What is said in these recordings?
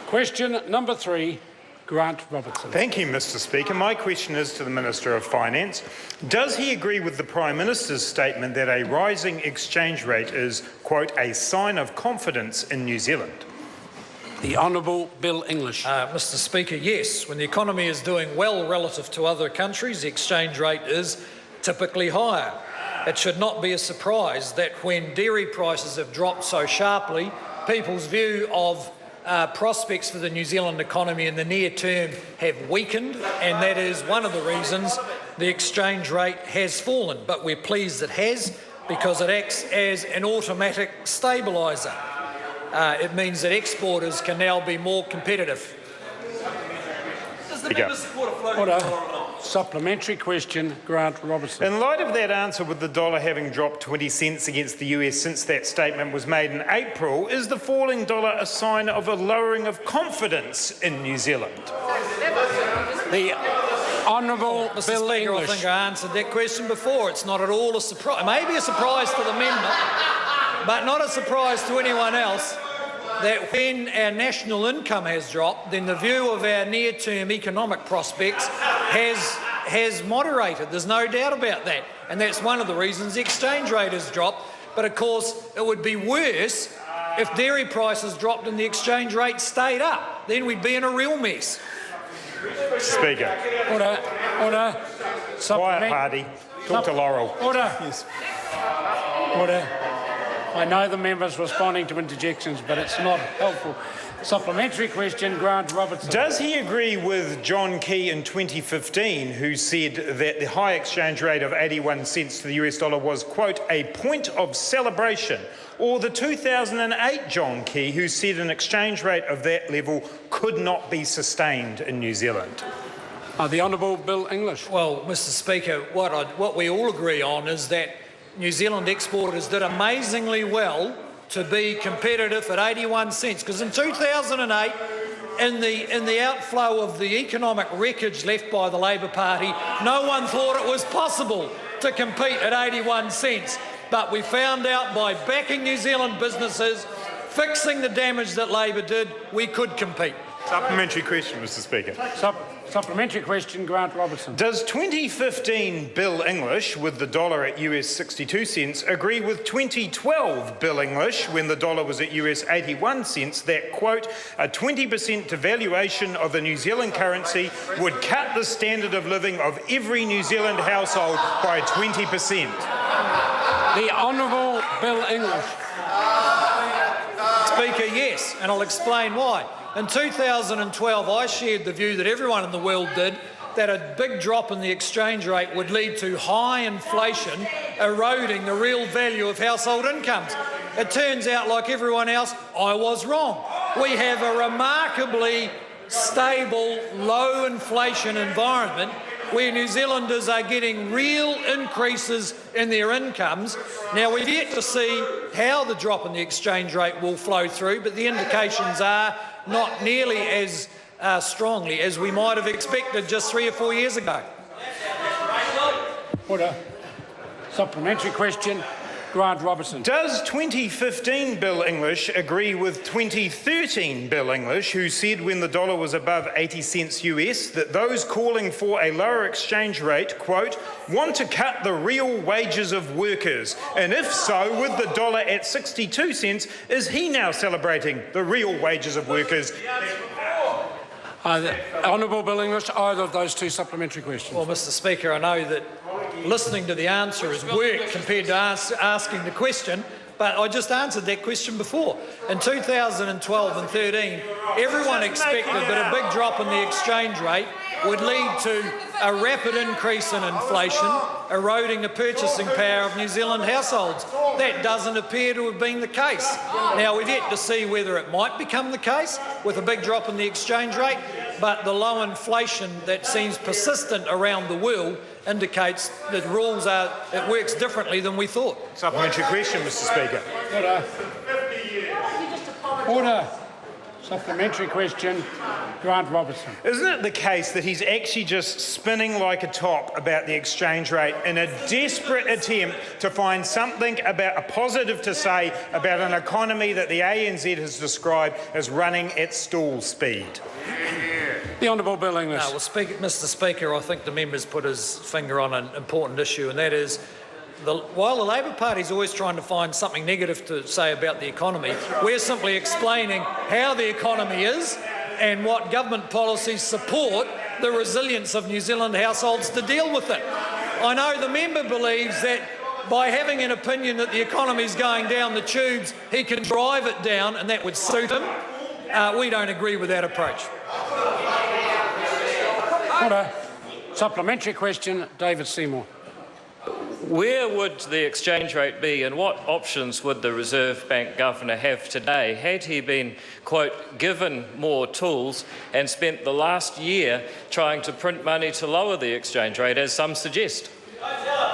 Question number 3, Grant Robertson. Thank you, Mr. Speaker. My question is to the Minister of Finance. Does he agree with the Prime Minister's statement that a rising exchange rate is, quote, a sign of confidence in New Zealand? The Honourable Bill English. Mr. Speaker, yes. When the economy is doing well relative to other countries, the exchange rate is typically higher. It should not be a surprise that when dairy prices have dropped so sharply, people's view of prospects for the New Zealand economy in the near term have weakened, and that is one of the reasons the exchange rate has fallen. But we're pleased it has, because it acts as an automatic stabiliser. It means that exporters can now be more competitive. Does the member support a floating Order. dollar or not? Supplementary question, Grant Robertson. In light of that answer, with the dollar having dropped 20 cents against the US since that statement was made in April, is the falling dollar a sign of a lowering of confidence in New Zealand? The Honourable Mr. Bill Speaker, I English. think I answered that question before. It's not at all a surprise. It may be a surprise to the member, but not a surprise to anyone else, that when our national income has dropped, then the view of our near-term economic prospects has moderated. There's no doubt about that. And that's one of the reasons the exchange rate has dropped. But of course, it would be worse if dairy prices dropped and the exchange rate stayed up. Then we'd be in a real mess. Speaker. Order. Order. Quiet party. Talk to Laurel. Order. Yes. Order. I know the member's responding to interjections, but it's not helpful. Supplementary question, Grant Robertson. Does he agree with John Key in 2015, who said that the high exchange rate of 81 cents to the US dollar was, quote, a point of celebration? Or the 2008 John Key, who said an exchange rate of that level could not be sustained in New Zealand? The Honourable Bill English. Well, Mr. Speaker, what we all agree on is that New Zealand exporters did amazingly well to be competitive at 81 cents, because in 2008, in the outflow of the economic wreckage left by the Labor Party, no one thought it was possible to compete at 81 cents. But we found out by backing New Zealand businesses, fixing the damage that Labor did, we could compete. Supplementary question, Mr. Speaker. Supplementary question, Grant Robertson. Does 2015 Bill English, with the dollar at US 62 cents, agree with 2012 Bill English, when the dollar was at US 81 cents, that, quote, a 20% devaluation of the New Zealand currency would cut the standard of living of every New Zealand household by 20%? The Honourable Bill English. Speaker, yes, and I'll explain why. In 2012, I shared the view that everyone in the world did, that a big drop in the exchange rate would lead to high inflation, eroding the real value of household incomes. It turns out, like everyone else, I was wrong. We have a remarkably stable, low inflation environment where New Zealanders are getting real increases in their incomes. Now, we've yet to see how the drop in the exchange rate will flow through, but the indications are not nearly as strongly as we might have expected just 3 or 4 years ago. Order. Supplementary question, Grant Robertson. Does 2015 Bill English agree with 2013 Bill English, who said when the dollar was above 80 cents US that those calling for a lower exchange rate, quote, want to cut the real wages of workers? And if so, with the dollar at 62 cents, is he now celebrating the real wages of workers? Honourable Bill English, either of those two supplementary questions. Well, Mr. Speaker, I know that listening to the answer is work compared to asking the question, but I just answered that question before. In 2012 and 13, everyone expected that a big drop in the exchange rate would lead to a rapid increase in inflation, eroding the purchasing power of New Zealand households. That doesn't appear to have been the case. Now, we've yet to see whether it might become the case with a big drop in the exchange rate, but the low inflation that seems persistent around the world indicates that it works differently than we thought. Supplementary question, Mr. Speaker. Order. Supplementary question, Grant Robertson. Isn't it the case that he's actually just spinning like a top about the exchange rate in a desperate attempt to find something about a positive to say about an economy that the ANZ has described as running at stall speed? The Honourable Bill English. Well, Mr. Speaker, I think the member's put his finger on an important issue, and that is, while the Labor Party is always trying to find something negative to say about the economy, we're simply explaining how the economy is and what government policies support the resilience of New Zealand households to deal with it. I know the member believes that by having an opinion that the economy is going down the tubes, he can drive it down and that would suit him. We don't agree with that approach. Order. Supplementary question, David Seymour. Where would the exchange rate be and what options would the Reserve Bank Governor have today had he been, quote, given more tools and spent the last year trying to print money to lower the exchange rate, as some suggest?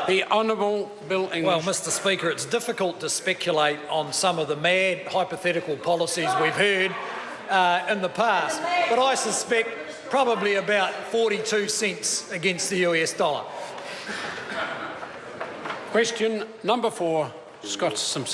The Honourable Bill English. Well, Mr. Speaker, it's difficult to speculate on some of the mad hypothetical policies we've heard in the past, but I suspect probably about 42 cents against the US dollar. Question number 4, Scott Simpson.